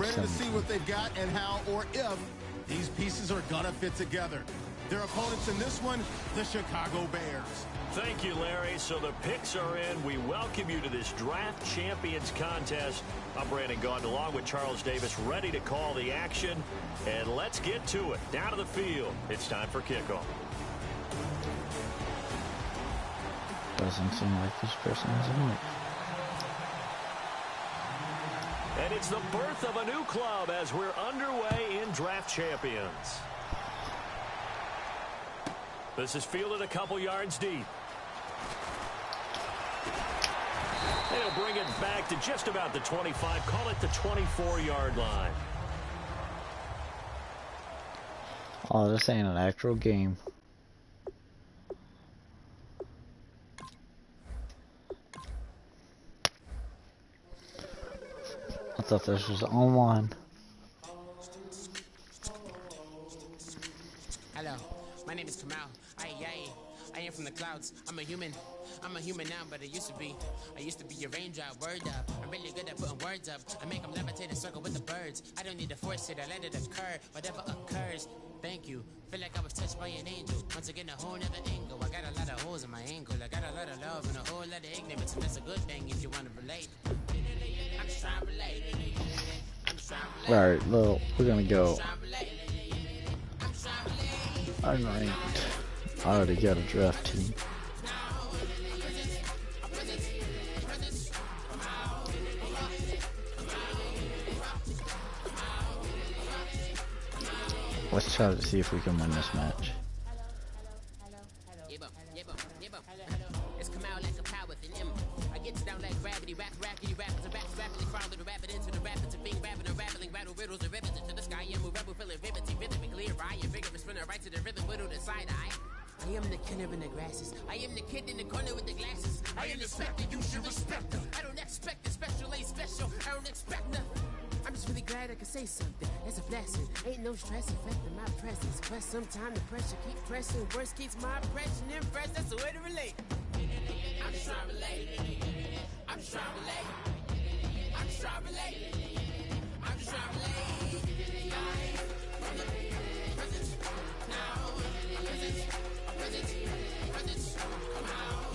ready to see what they've got and how or if these pieces are going to fit together. Their opponents in this one, the Chicago Bears. Thank you, Larry. So the picks are in. We welcome you to this Draft Champions contest. I'm Brandon Gaudin along with Charles Davis, ready to call the action. And let's get to it. Down to the field. It's time for kickoff. Doesn't seem like this person has a mic. And it's the birth of a new club as we're underway in Draft Champions. This is fielded a couple yards deep. They'll bring it back to just about the 25. Call it the 24-yard line. Oh, this ain't an actual game. I thought this was online. Hello, my name is Kamal. I am from the clouds. I'm a human now, but I used to be a raindrop. Word up, I'm really good at putting words up. I make them levitate and circle with the birds. I don't need to force it, I let it occur. Whatever occurs, thank you. Feel like I was touched by an angel. Once again, a whole nother angle. I got a lot of holes in my ankle. I got a lot of love and a whole lot of ignorance, and that's a good thing if you want to relate. I'm just trying to relate. Alright, well, we're gonna go. I'm ranked. I already got a draft team. Let's try to see if we can win this match. It's come out like a power with an M. I get you down like gravity, rackety, rappers and raps, rapidly crawl to the rapid into the rapids and being rapping and rattling, rattle riddles and rivets into the sky. I'm a rebel, feeling rivety, rhythmically clear. I am vigorous, spinner right to the rhythm, whittle the side eye. I am the killer in the grasses. I am the kid in the corner with the glasses. I am the specter, you should respect them. I don't expect the special, ain't special. I don't expect nothing. I'm just really glad I can say something. It's a blessing. Ain't no stress affecting my presence. But sometimes the pressure keep pressing. Worst keeps my impression impressed. That's the way to relate. I'm just trying to relate. I'm just trying to relate. I'm just trying to relate. I'm just trying to relate. From the present now. Present. Come out.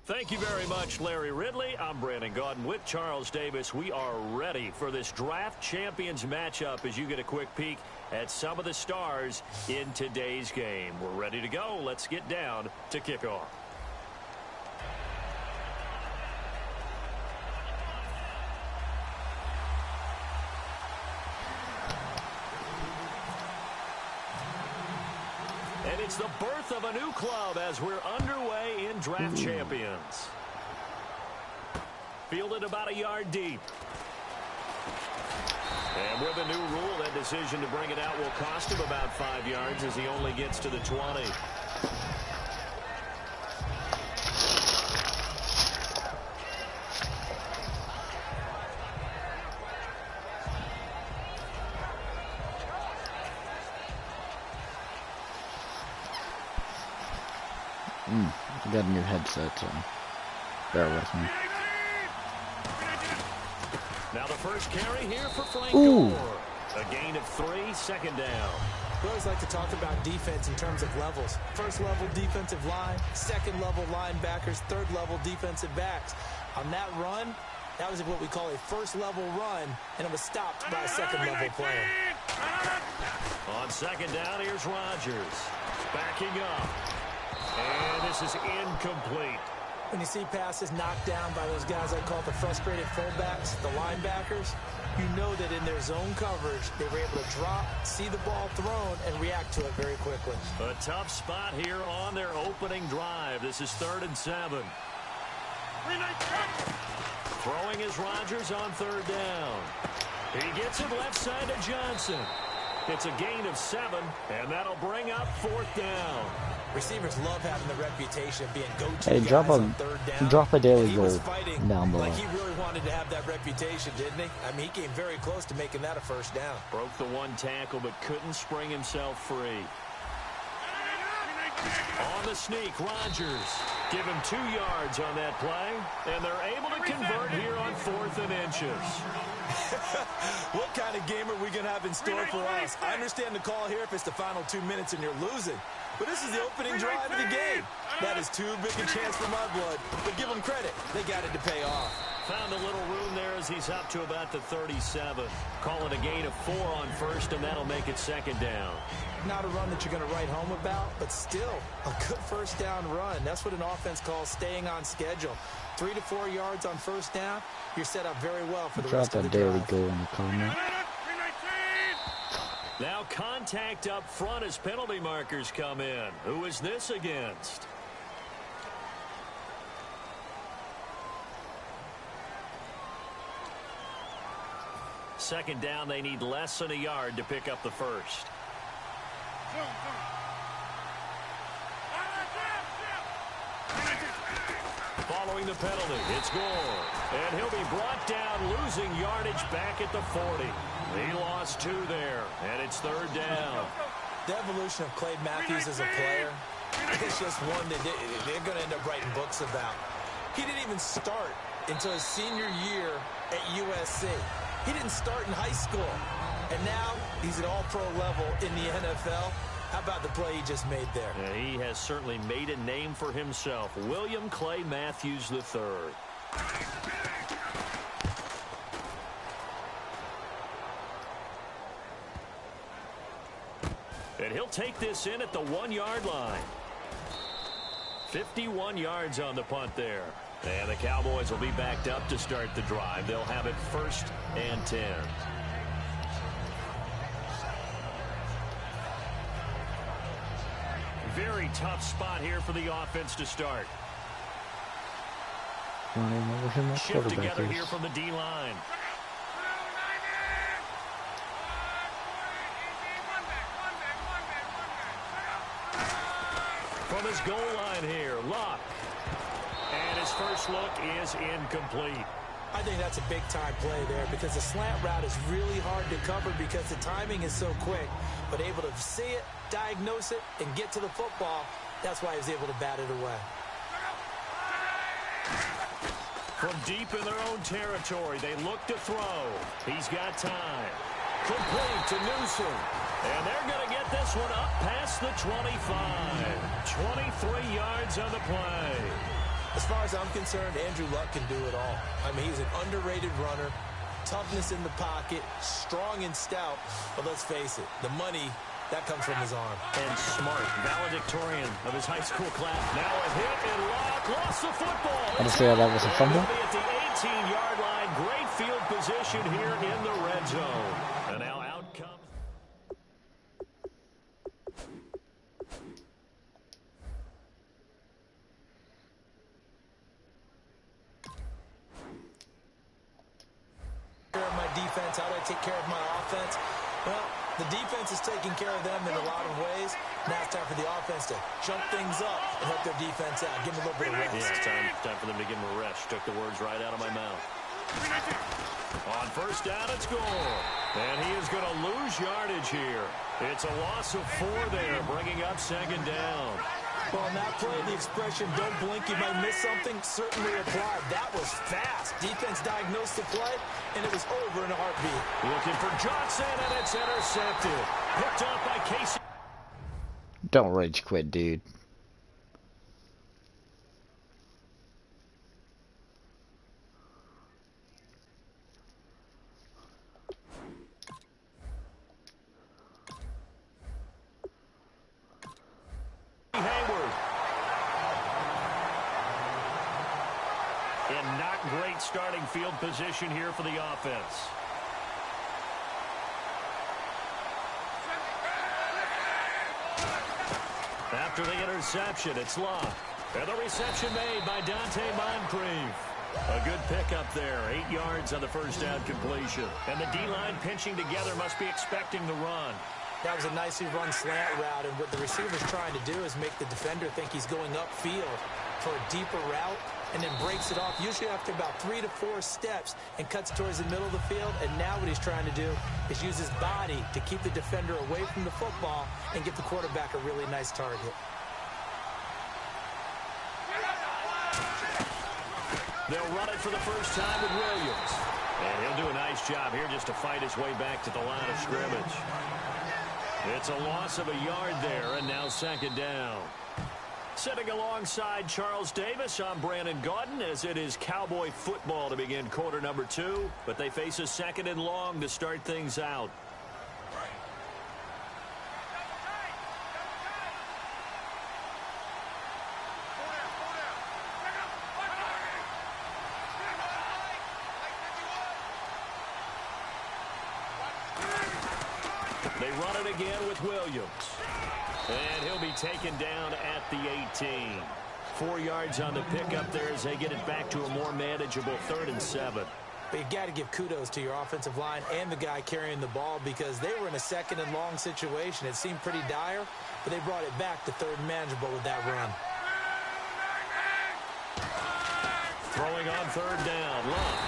Thank you very much, Larry Ridley. I'm Brandon Gaudin with Charles Davis. We are ready for this Draft Champions matchup as you get a quick peek at some of the stars in today's game. We're ready to go. Let's get down to kickoff. And it's the birth of a new club as we're underway in Draft Champions. Fielded about a yard deep. And with a new rule, that decision to bring it out will cost him about 5 yards as he only gets to the 20. I got a new headset, so bear with me. Now the first carry here for Franco. A gain of 3, second down. We always like to talk about defense in terms of levels. First level defensive line, second level linebackers, third level defensive backs. On that run, that was what we call a first level run, and it was stopped by a second level player. On second down, here's Rodgers. Backing up. And this is incomplete. When you see passes knocked down by those guys I call the frustrated fullbacks, the linebackers, you know that in their zone coverage, they were able to drop, see the ball thrown, and react to it very quickly. A tough spot here on their opening drive. This is 3rd and 7. Throwing is Rodgers on 3rd down. He gets it left side to Johnson. It's a gain of 7, and that'll bring up 4th down. Receivers love having the reputation of being go-to Hey, guys on third down. drop a daily goal down below. Like he really wanted to have that reputation, didn't he? I mean, he came very close to making that a first down. Broke the one tackle, but couldn't spring himself free. On the sneak, Rodgers. Give him 2 yards on that play, and they're able to convert here on 4th and inches. What kind of game are we going to have in store for us? I understand the call here if it's the final 2 minutes and you're losing. But this is the opening drive of the game. That is too big a chance for my blood. But give them credit. They got it to pay off. Found a little room there as he's up to about the 37. Call it a gain of 4 on 1st, and that'll make it 2nd down. Not a run that you're going to write home about, but still a good 1st down run. That's what an offense calls staying on schedule. 3 to 4 yards on 1st down. You're set up very well for the rest of the drive. Drop that daily goal in the comment. Now contact up front as penalty markers come in. Who is this against? Second down, they need less than a yard to pick up the 1st. Following the penalty, it's Gore. And he'll be brought down, losing yardage back at the 40. He lost 2 there, and it's 3rd down. The evolution of Clay Matthews as a player, it's just one that they're going to end up writing books about. He didn't even start until his senior year at USC. He didn't start in high school, and now he's at all-pro level in the NFL. How about the play he just made there? Yeah, he has certainly made a name for himself. William Clay Matthews III. And he'll take this in at the 1-yard line. 51 yards on the punt there. And the Cowboys will be backed up to start the drive. They'll have it 1st and 10. Very tough spot here for the offense to start. Shift together here from the D-line. From his goal line here, Luck. And his first look is incomplete. I think that's a big-time play there because the slant route is really hard to cover because the timing is so quick. But able to see it, diagnose it, and get to the football, that's why he was able to bat it away. From deep in their own territory, they look to throw. He's got time. Complete to Newsom. And they're going to get this one up past the 25. 23 yards on the play. As far as I'm concerned, Andrew Luck can do it all. I mean, he's an underrated runner, toughness in the pocket, strong and stout. But let's face it, the money, that comes from his arm. And smart, valedictorian of his high school class. Now a hit, and Luck lost the football. I just say that was a fumble. At the 18-yard line, great field position here in the red zone. And now out comes. My defense, how do I take care of my offense? Well, the defense is taking care of them in a lot of ways. Now it's time for the offense to jump things up and help their defense out. Give them a little bit of rest. Yeah, it's time for them to give them a rest. Took the words right out of my mouth. On 1st down, it's Gore. And he is going to lose yardage here. It's a loss of 4 there, bringing up 2nd down. Well, on that play, the expression, don't blink, you might miss something, certainly applied. That was fast. Defense diagnosed the play, and it was over in a heartbeat. Looking for Johnson, and it's intercepted. Picked up by Casey. Don't rage quit, dude. In not great starting field position here for the offense. After the interception, it's Luck. And the reception made by Dante Moncrief. A good pickup there. 8 yards on the 1st down completion. And the D-line pinching together must be expecting the run. That was a nicely run slant route, and what the receiver's trying to do is make the defender think he's going upfield for a deeper route, and then breaks it off, usually after about 3 to 4 steps, and cuts towards the middle of the field. And now what he's trying to do is use his body to keep the defender away from the football and get the quarterback a really nice target. They'll run it for the first time with Williams. And he'll do a nice job here just to fight his way back to the line of scrimmage. It's a loss of a yard there, and now second down. Sitting alongside Charles Davis, I'm Brandon Gaudin, as it is Cowboy football to begin quarter number 2. But they face a second and long to start things out. They run it again with Williams. And he'll be taken down at the 18. 4 yards on the pickup there as they get it back to a more manageable 3rd and 7. But you got to give kudos to your offensive line and the guy carrying the ball, because they were in a second and long situation. It seemed pretty dire, but they brought it back to 3rd and manageable with that run. Throwing on 3rd down. Love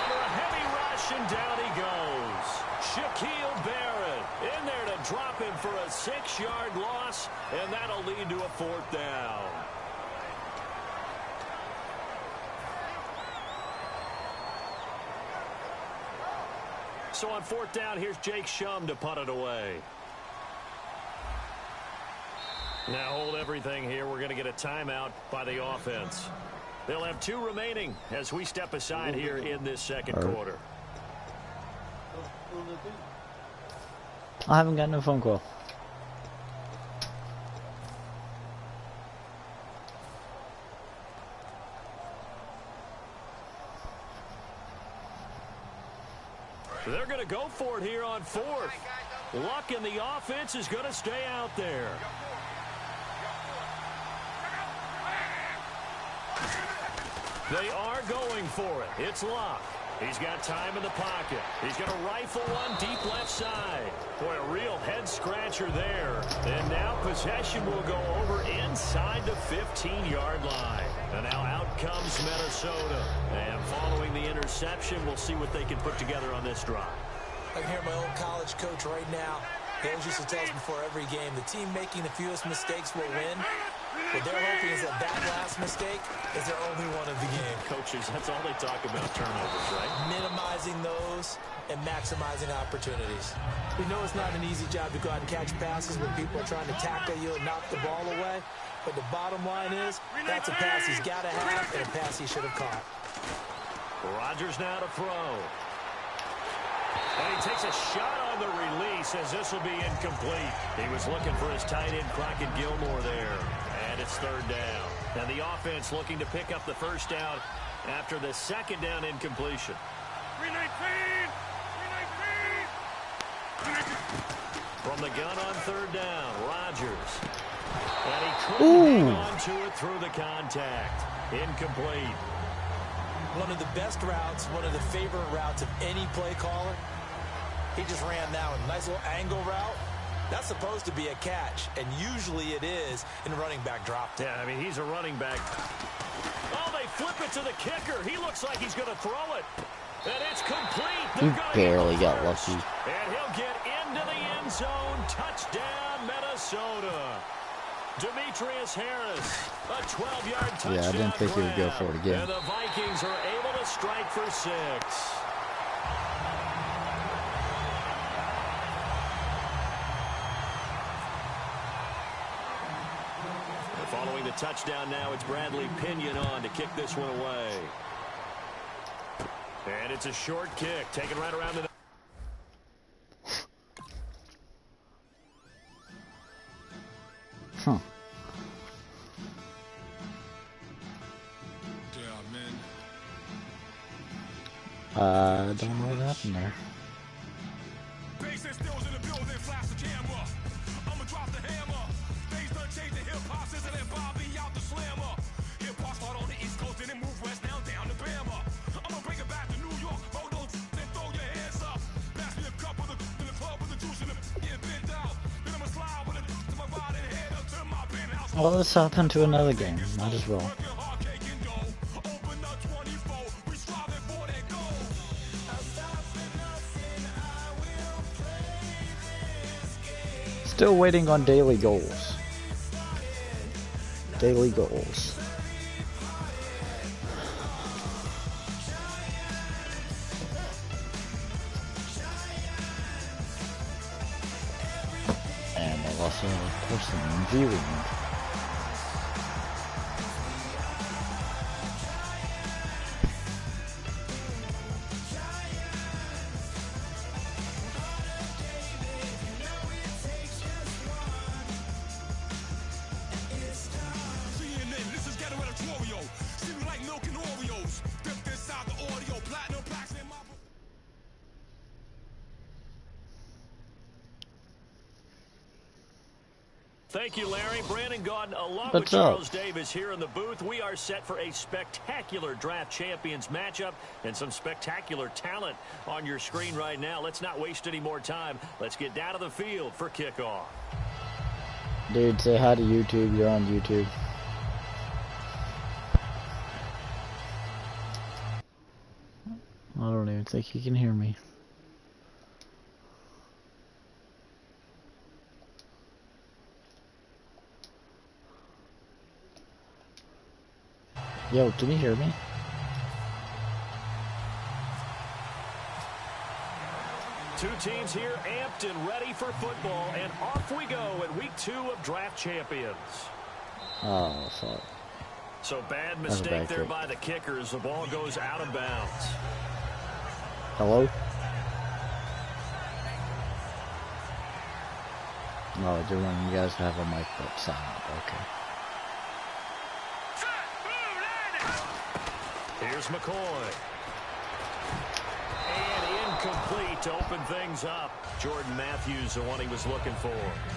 under a heavy rush, and down he goes. Shaquille Barrett in there to drop him for a 6-yard loss, and that'll lead to a 4th down. So on 4th down, here's Jake Shum to punt it away. Now hold everything here. We're going to get a timeout by the offense. They'll have 2 remaining as we step aside here in this second quarter. I haven't gotten a phone call. They're going to go for it here on 4th. Luck in the offense is going to stay out there. They are going for it. It's Luck. He's got time in the pocket. He's going to rifle one deep left side. Boy, a real head-scratcher there. And now possession will go over inside the 15-yard line. And now out comes Minnesota. And following the interception, we'll see what they can put together on this drive. I can hear my old college coach right now. He always used to tell us before every game, the team making the fewest mistakes will win. What they're hoping is that last mistake is their only one of the game. Coaches, that's all they talk about, turnovers, right? Minimizing those and maximizing opportunities. We know it's not an easy job to go out and catch passes when people are trying to tackle you and knock the ball away. But the bottom line is, that's a pass he's got to have and a pass he should have caught. Rodgers now to throw. And he takes a shot on the release as this will be incomplete. He was looking for his tight end, Crockett Gilmore, there. And it's 3rd down. And the offense looking to pick up the 1st down after the 2nd down incompletion. 319! From the gun on 3rd down, Rodgers. And he couldn't hang on to it through the contact. Incomplete. One of the best routes, one of the favorite routes of any play caller. He just ran that one. Nice little angle route. That's supposed to be a catch, and usually it is in running back drop. Yeah, I mean, he's a running back. Oh, they flip it to the kicker. He looks like he's going to throw it. And it's complete. He barely got lucky. And he'll get into the end zone. Touchdown, Minnesota. Demetrius Harris, a 12-yard touchdown. Yeah, I didn't think he would go for it again. And the Vikings are able to strike for 6. Following the touchdown now, it's Bradley Pinion on to kick this one away. And it's a short kick, taken right around the... Huh. I don't know what happened there. Well, let's hop into another game. Might as well. Still waiting on daily goals. Daily goals. listening, viewing. Thank you, Larry. Brandon Gaudin, along with What's Charles up? Davis here in the booth. We are set for a spectacular draft champions matchup and some spectacular talent on your screen right now. Let's not waste any more time. Let's get down to the field for kickoff. Dude, say hi to YouTube. You're on YouTube. I don't even think you can hear me. Yo, can you hear me? Two teams here amped and ready for football, and off we go in week 2 of draft champions. Oh, fuck. So bad a mistake bad there kick. by the kickers. The ball goes out of bounds. Hello? No, just when you guys have a mic that's silent. Okay. Here's McCoy. And incomplete to open things up. Jordan Matthews, the one he was looking for.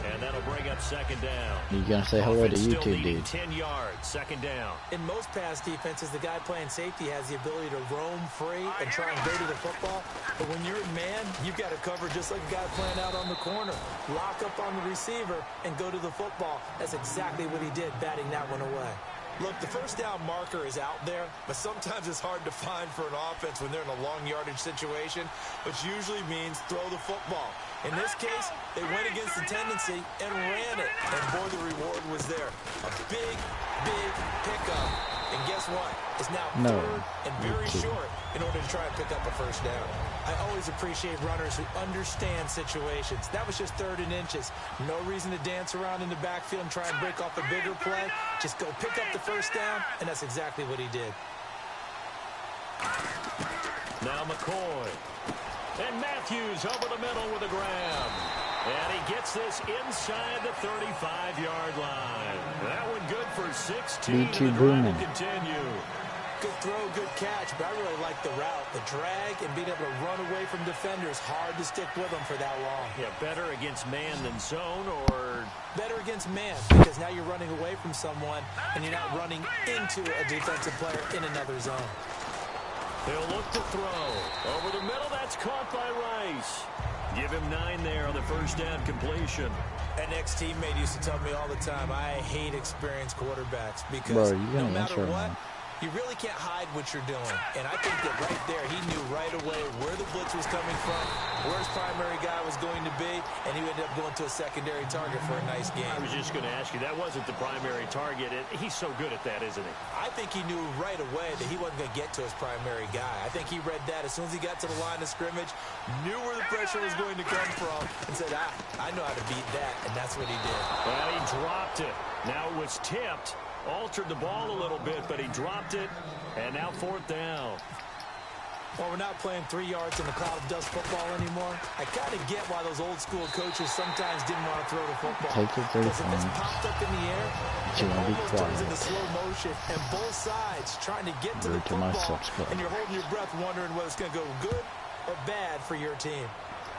And that'll bring up second down. You gonna say hello to Offense still YouTube, needing dude? 10 yards, second down. In most pass defenses, the guy playing safety has the ability to roam free and try and go to the football. But when you're in man, you've got to cover just like a guy playing out on the corner. Lock up on the receiver and go to the football. That's exactly what he did, batting that one away. Look, the first down marker is out there, but sometimes it's hard to find for an offense when they're in a long yardage situation, which usually means throw the football. In this case, they went against the tendency and ran it, and boy, the reward was there. A big, big pickup. And guess what? It's now third and very short in order to try and pick up a first down. I always appreciate runners who understand situations. That was just 3rd and inches. No reason to dance around in the backfield and try and break off a bigger play. Just go pick up the first down, and that's exactly what he did. Now McCoy. And Matthews over the middle with a grab. And he gets this inside the 35-yard line. That one good for 16. B2 booming. Continue. Good throw, good catch, but I really like the route. The drag and being able to run away from defenders. Hard to stick with them for that long. Yeah, better against man than zone, or better against man, because now you're running away from someone and you're not running into a defensive player in another zone. He'll look to throw. Over the middle, that's caught by Rice. Give him 9 there on the first down completion. An ex-teammate used to tell me all the time, I hate experienced quarterbacks because no matter what, you really can't hide what you're doing. And I think that right there, he knew right away where the blitz was coming from, where his primary guy was going to be, and he ended up going to a secondary target for a nice game. I was just going to ask you, that wasn't the primary target. He's so good at that, isn't he? I think he knew right away that he wasn't going to get to his primary guy. I think he read that as soon as he got to the line of scrimmage, knew where the pressure was going to come from, and said, I know how to beat that, and that's what he did. Well, he dropped it. Now it was tipped. Altered the ball a little bit, but he dropped it, and now 4th down. Well, we're not playing 3 yards in the cloud of dust football anymore. I kind of get why those old school coaches sometimes didn't want to throw the football. Take it 3 because if it's popped up in the air, it almost turns into slow motion, and both sides trying to get to the football, and you're holding your breath wondering whether it's going to go good or bad for your team.